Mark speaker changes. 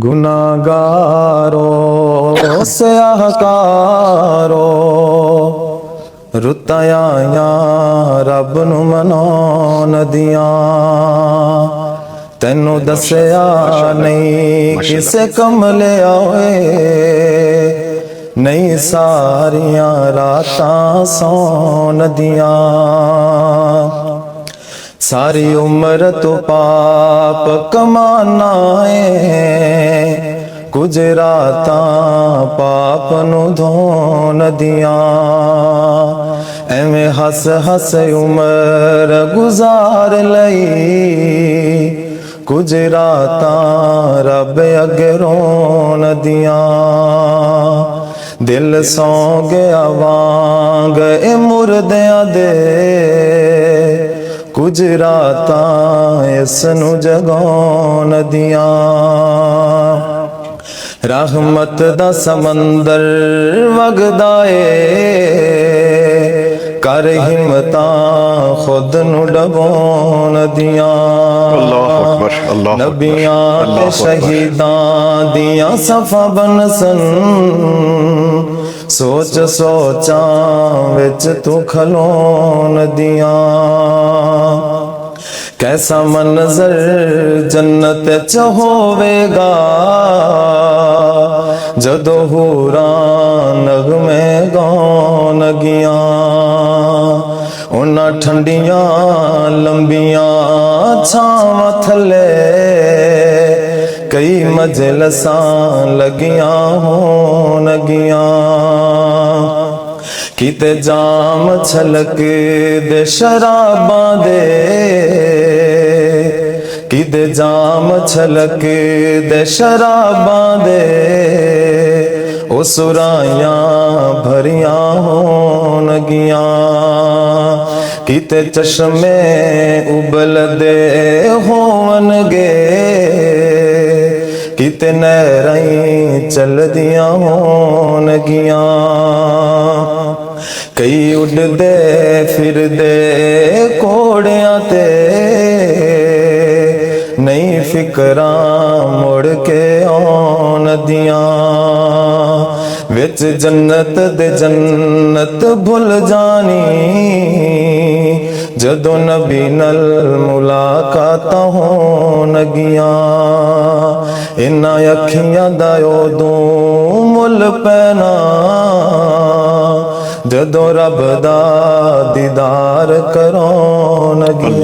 Speaker 1: गुनागारो स्याहकारो रुताया रब नू मनाउण दियां तैनू दस्या नहीं किसे कमले आए नहीं सारियां रातां सौण दियां सारी उम्र तो पाप कमाना है कुछ रातां पाप नू धोण दियां एवें हस हस उम्र गुजार लई कुछ रातां रब अगे रोण दियां दिल सौ गया वांग ए मुर्दियां दे कुछ रातां इसनू जगाउण दियां रहमत दा समंदर वगदा ए कर हिम्मतां खुद नू डबोण दियां नबियां ते शहीदां दियां सफा बनसन सोच सोचां विच तू खलोण दियां कैसा मंजर जन्नत च होवेगा जदों हूरां नगमे गाउण गियां उन्हां ठंडियां लंबियां छावां थले कई मजलसां लगियां होण गियां किते जाम छलक दे शराबां दे किते जाम छलक दे शराबां दे ओ सुराइयां भरियां होण गियां किते चश्मे उबलदे होवणगे किते नहरां चलदियां होण गियां कई उड़दे फिरदे घोड़ियां ते नहीं फिकरां मुड़ के आउण दियां विच जन्नत दे जन्नत भुल जानी जदों नबी नल मुलाकातां होण गियां इन्हां अखियां दा उदों मुल पैना जदों रब दा दीदार कराउण गियां।